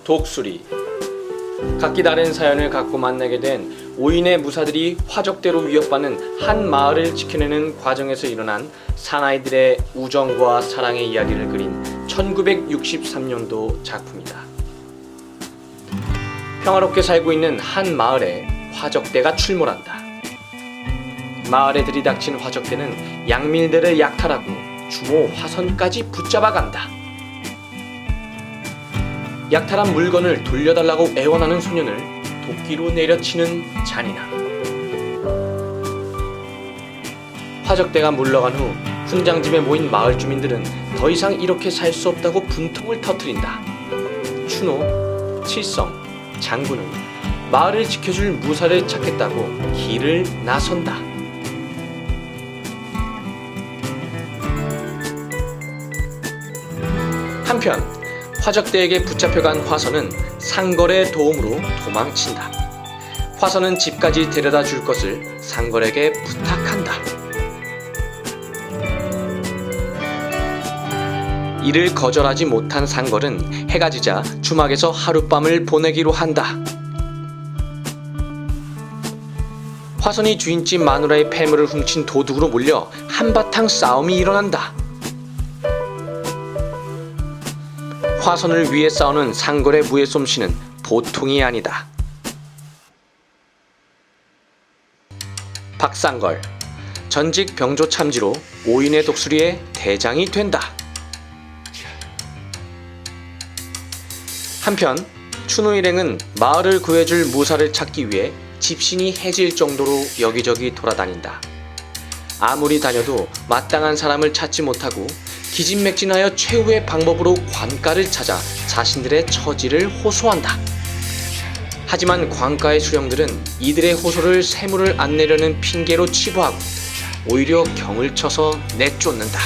독수리. 각기 다른 사연을 갖고 만나게 된 5인의 무사들이 화적대로 위협받는 한 마을을 지켜내는 과정에서 일어난 사나이들의 우정과 사랑의 이야기를 그린 1963년도 작품이다. 평화롭게 살고 있는 한 마을에 화적대가 출몰한다. 마을에 들이닥친 화적대는 양민들을 약탈하고 주모 화선까지 붙잡아간다. 약탈한 물건을 돌려달라고 애원하는 소년을 도끼로 내려치는 잔인함. 화적대가 물러간 후 훈장집에 모인 마을 주민들은 더 이상 이렇게 살 수 없다고 분통을 터뜨린다. 추노, 칠성, 장군은 마을을 지켜줄 무사를 찾겠다고 길을 나선다. 한편 화적대에게 붙잡혀간 화선은 상걸의 도움으로 도망친다. 화선은 집까지 데려다 줄 것을 상걸에게 부탁한다. 이를 거절하지 못한 상걸은 해가 지자 주막에서 하룻밤을 보내기로 한다. 화선이 주인집 마누라의 폐물을 훔친 도둑으로 몰려 한바탕 싸움이 일어난다. 화선을 위해 싸우는 상걸의 무예 솜씨는 보통이 아니다. 박상걸, 전직 병조 참지로 5인의 독수리의 대장이 된다. 한편 추노 일행은 마을을 구해줄 무사를 찾기 위해 집신이 해질 정도로 여기저기 돌아다닌다. 아무리 다녀도 마땅한 사람을 찾지 못하고 기진맥진하여 최후의 방법으로 관가를 찾아 자신들의 처지를 호소한다. 하지만 관가의 수령들은 이들의 호소를 세무를 안 내려는 핑계로 치부하고 오히려 경을 쳐서 내쫓는다.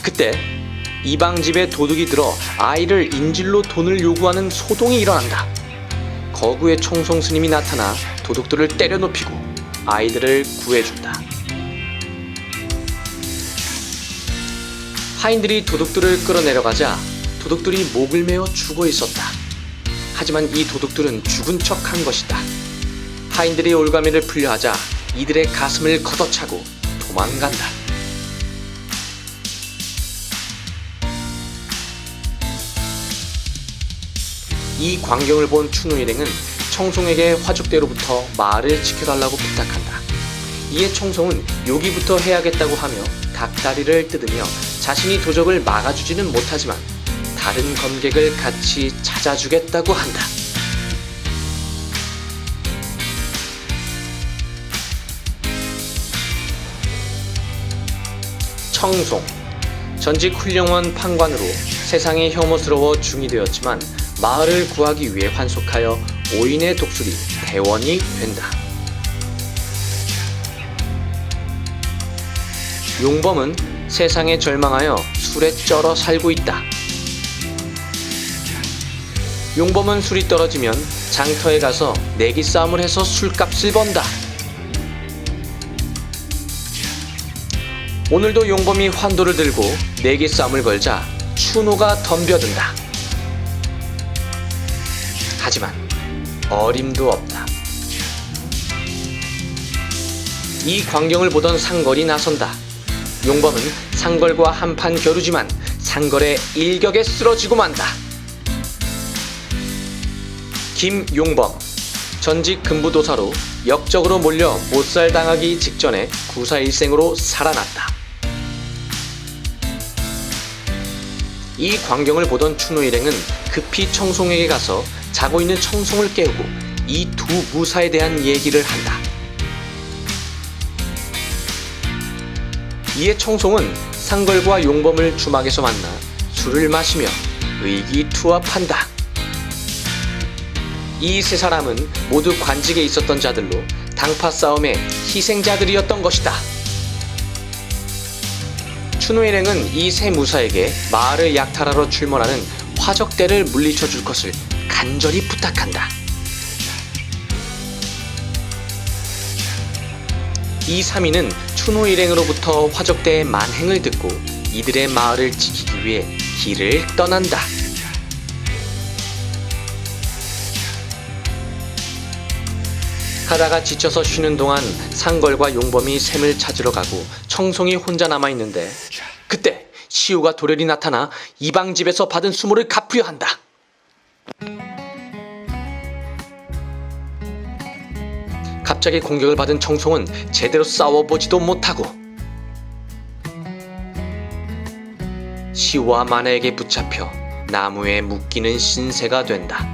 그때 이방집에 도둑이 들어 아이를 인질로 돈을 요구하는 소동이 일어난다. 거구의 총송 스님이 나타나 도둑들을 때려눕히고 아이들을 구해준다. 하인들이 도둑들을 끌어내려가자 도둑들이 목을 메어 죽어 있었다. 하지만 이 도둑들은 죽은 척한 것이다. 하인들이 올가미를 풀려하자 이들의 가슴을 걷어차고 도망간다. 이 광경을 본 추노 일행은 청송에게 화적대로부터 마을을 지켜달라고 부탁한다. 이에 청송은 요기부터 해야겠다고 하며 닭다리를 뜯으며 자신이 도적을 막아주지는 못하지만 다른 검객을 같이 찾아주겠다고 한다. 청송, 전직 훌륭한 판관으로 세상에 혐오스러워 중이 되었지만 마을을 구하기 위해 환속하여 5인의 독수리 대원이 된다. 용범은 세상에 절망하여 술에 쩔어 살고 있다. 용범은 술이 떨어지면 장터에 가서 내기 싸움을 해서 술값을 번다. 오늘도 용범이 환도를 들고 내기 싸움을 걸자 추노가 덤벼든다. 하지만 어림도 없다. 이 광경을 보던 상걸이 나선다. 용범은 상걸과 한판 겨루지만 상걸의 일격에 쓰러지고 만다. 김용범, 전직 금부도사로 역적으로 몰려 못살당하기 직전에 구사일생으로 살아났다. 이 광경을 보던 추노 일행은 급히 청송에게 가서 자고 있는 청송을 깨우고 이 두 무사에 대한 얘기를 한다. 이에 청송은 상걸과 용범을 주막에서 만나 술을 마시며 의기투합한다. 이 세 사람은 모두 관직에 있었던 자들로 당파 싸움의 희생자들이었던 것이다. 추노 일행은 이 세 무사에게 마을을 약탈하러 출몰하는 화적대를 물리쳐 줄 것을 간절히 부탁한다. 이 삼인은 추노 일행으로부터 화적대의 만행을 듣고 이들의 마을을 지키기 위해 길을 떠난다. 가다가 지쳐서 쉬는 동안 상걸과 용범이 샘을 찾으러 가고 청송이 혼자 남아있는데, 그때 시우가 도련이 나타나 이방집에서 받은 수모를 갚으려 한다. 갑자기 공격을 받은 청송은 제대로 싸워보지도 못하고 시우와 마네에게 붙잡혀 나무에 묶이는 신세가 된다.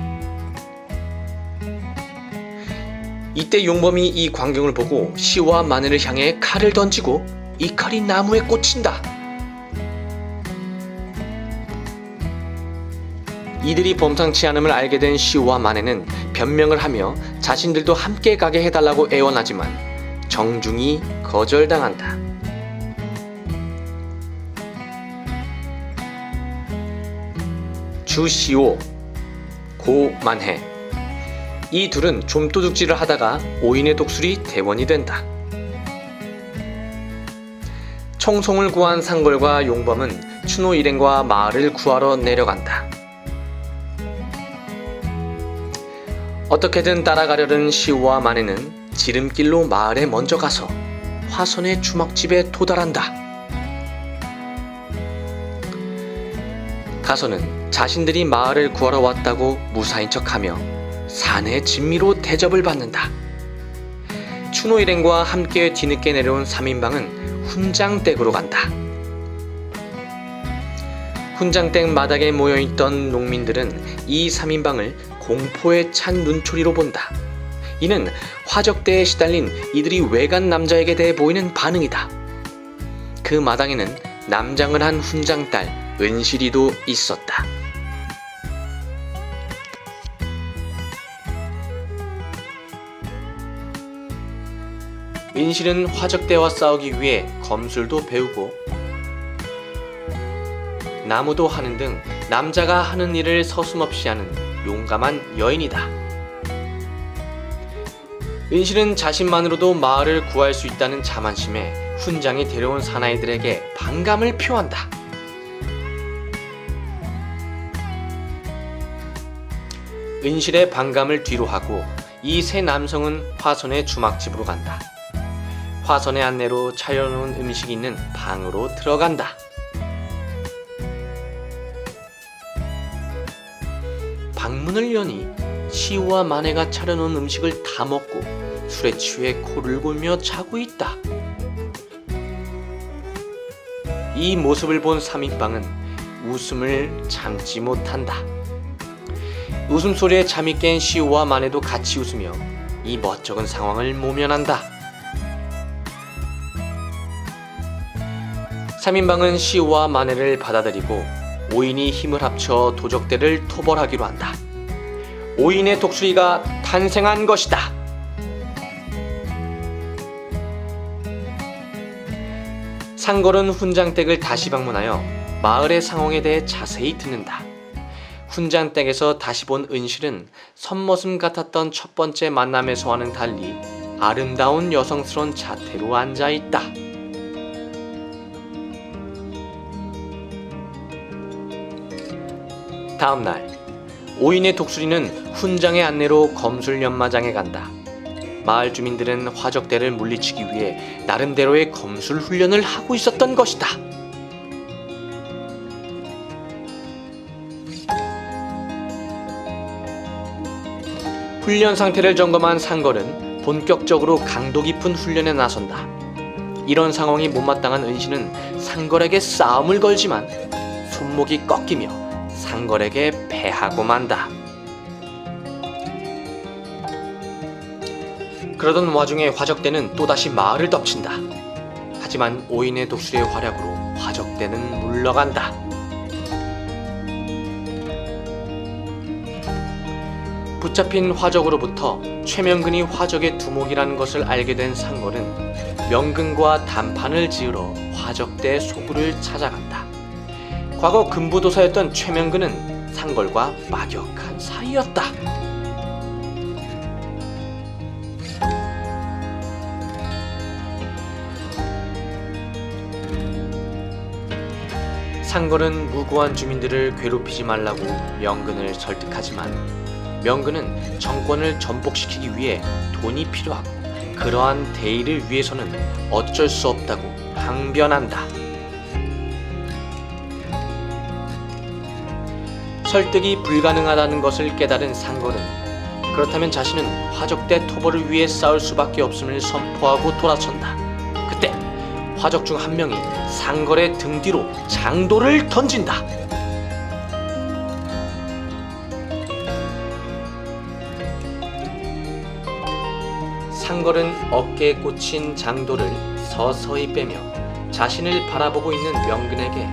이때 용범이 이 광경을 보고 시우와 마네를 향해 칼을 던지고 이 칼이 나무에 꽂힌다. 이들이 범상치 않음을 알게 된 시우와 마네는 변명을 하며 자신들도 함께 가게 해달라고 애원하지만 정중히 거절당한다. 주시오, 고만해, 이 둘은 좀도둑질을 하다가 오인의 독수리 대원이 된다. 청송을 구한 상걸과 용범은 추노 일행과 마을을 구하러 내려간다. 어떻게든 따라가려는 시우와 마네는 지름길로 마을에 먼저 가서 화선의 주막집에 도달한다. 가서는 자신들이 마을을 구하러 왔다고 무사인 척하며 산의 진미로 대접을 받는다. 추노 일행과 함께 뒤늦게 내려온 3인방은 훈장댁으로 간다. 훈장댁 마당에 모여있던 농민들은 이 3인방을 공포에 찬 눈초리로 본다. 이는 화적대에 시달린 이들이 외간 남자에게 대해 보이는 반응이다. 그 마당에는 남장을 한 훈장딸 은실이도 있었다. 은실은 화적대와 싸우기 위해 검술도 배우고 나무도 하는 등 남자가 하는 일을 서슴없이 하는 용감한 여인이다. 은실은 자신만으로도 마을을 구할 수 있다는 자만심에 훈장이 데려온 사나이들에게 반감을 표한다. 은실의 반감을 뒤로하고 이 세 남성은 화선의 주막집으로 간다. 화선의 안내로 차려놓은 음식이 있는 방으로 들어간다. 방문을 여니 시우와 마네가 차려놓은 음식을 다 먹고 술에 취해 코를 골며 자고 있다. 이 모습을 본 3인방은 웃음을 참지 못한다. 웃음소리에 잠이 깬 시우와 마네도 같이 웃으며 이 멋쩍은 상황을 모면한다. 3인방은 시우와 마네를 받아들이고 5인이 힘을 합쳐 도적대를 토벌하기로 한다. 5인의 독수리가 탄생한 것이다. 상걸은 훈장댁을 다시 방문하여 마을의 상황에 대해 자세히 듣는다. 훈장댁에서 다시 본 은실은 선머슴 같았던 첫 번째 만남에서와는 달리 아름다운 여성스러운 자태로 앉아있다. 다음날 5인의 독수리는 훈장의 안내로 검술 연마장에 간다. 마을 주민들은 화적대를 물리치기 위해 나름대로의 검술 훈련을 하고 있었던 것이다. 훈련 상태를 점검한 상걸은 본격적으로 강도 깊은 훈련에 나선다. 이런 상황이 못마땅한 은신은 상걸에게 싸움을 걸지만 손목이 꺾이며 상걸에게 패하고 만다. 그러던 와중에 화적대는 또다시 마을을 덮친다. 하지만 5인의 독수리의 활약으로 화적대는 물러간다. 붙잡힌 화적으로부터 최명근이 화적의 두목이라는 것을 알게 된 상걸은 명근과 단판을 지으러 화적대 소굴을 찾아간다. 과거 금부도사였던 최명근은 상걸과 막역한 사이였다. 상걸은 무고한 주민들을 괴롭히지 말라고 명근을 설득하지만 명근은 정권을 전복시키기 위해 돈이 필요하고 그러한 대의를 위해서는 어쩔 수 없다고 항변한다. 설득이 불가능하다는 것을 깨달은 상걸은 그렇다면 자신은 화적대 토벌을 위해 싸울 수밖에 없음을 선포하고 돌아선다. 그때 화적 중 한 명이 상걸의 등 뒤로 장도를 던진다. 상걸은 어깨에 꽂힌 장도를 서서히 빼며 자신을 바라보고 있는 명근에게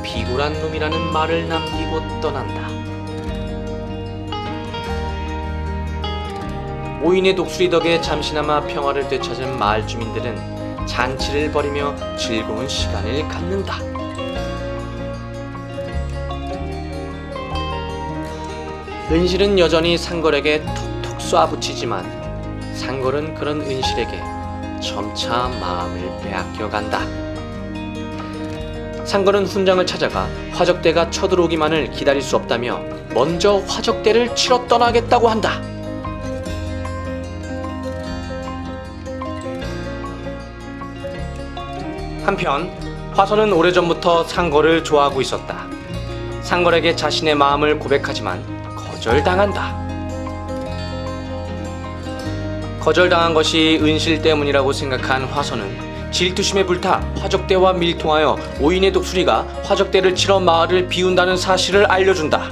비굴한 놈이라는 말을 남기고 떠난다. 오인의 독수리 덕에 잠시나마 평화를 되찾은 마을 주민들은 잔치를 벌이며 즐거운 시간을 갖는다. 은실은 여전히 상걸에게 톡톡 쏴붙이지만 상걸은 그런 은실에게 점차 마음을 빼앗겨간다. 상걸은 훈장을 찾아가 화적대가 쳐들어오기만을 기다릴 수 없다며 먼저 화적대를 치러 떠나겠다고 한다. 한편 화선은 오래전부터 상걸을 좋아하고 있었다. 상걸에게 자신의 마음을 고백하지만 거절당한다. 거절당한 것이 은실 때문이라고 생각한 화선은 질투심에 불타 화적대와 밀통하여 오인의 독수리가 화적대를 치러 마을을 비운다는 사실을 알려준다.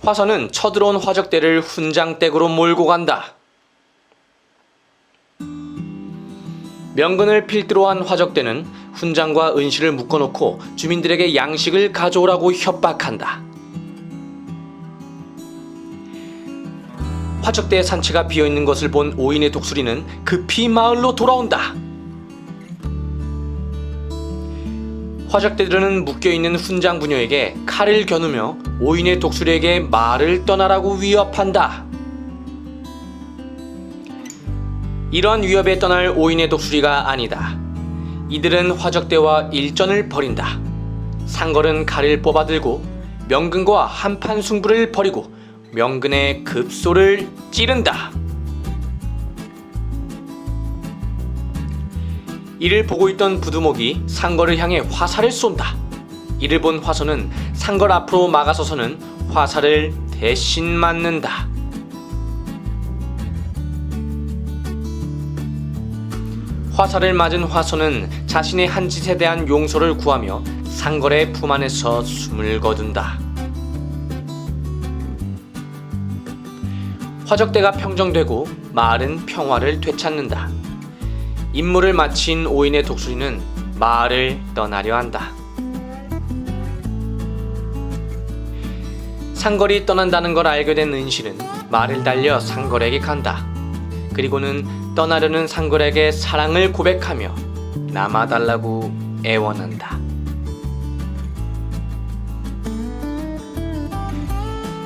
화선은 쳐들어온 화적대를 훈장댁으로 몰고 간다. 명근을 필두로 한 화적대는 훈장과 은실을 묶어놓고 주민들에게 양식을 가져오라고 협박한다. 화적대의 산채가 비어있는 것을 본 오인의 독수리는 급히 마을로 돌아온다. 화적대들은 묶여있는 훈장 부녀에게 칼을 겨누며 오인의 독수리에게 마을을 떠나라고 위협한다. 이런 위협에 떠날 오인의 독수리가 아니다. 이들은 화적대와 일전을 벌인다. 상걸은 칼을 뽑아들고 명근과 한판 승부를 벌이고 명근의 급소를 찌른다. 이를 보고 있던 부두목이 상걸을 향해 화살을 쏜다. 이를 본 화선은 상걸 앞으로 막아서서는 화살을 대신 맞는다. 화살을 맞은 화선은 자신의 한 짓에 대한 용서를 구하며 상걸의 품 안에서 숨을 거둔다. 화적대가 평정되고 마을은 평화를 되찾는다. 임무를 마친 오인의 독수리는 마을을 떠나려 한다. 상걸이 떠난다는 걸 알게 된 은실은 말을 달려 상걸에게 간다. 그리고는 떠나려는 상걸에게 사랑을 고백하며 남아달라고 애원한다.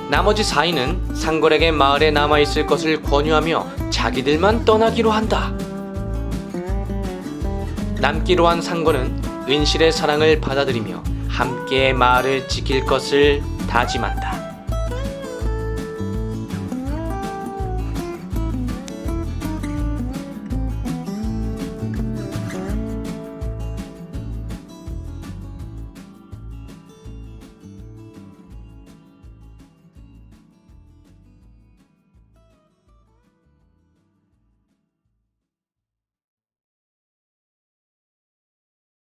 나머지 4인은 상걸에게 마을에 남아있을 것을 권유하며 자기들만 떠나기로 한다. 남기로 한 상걸은 은실의 사랑을 받아들이며 함께 마을을 지킬 것을 다짐한다.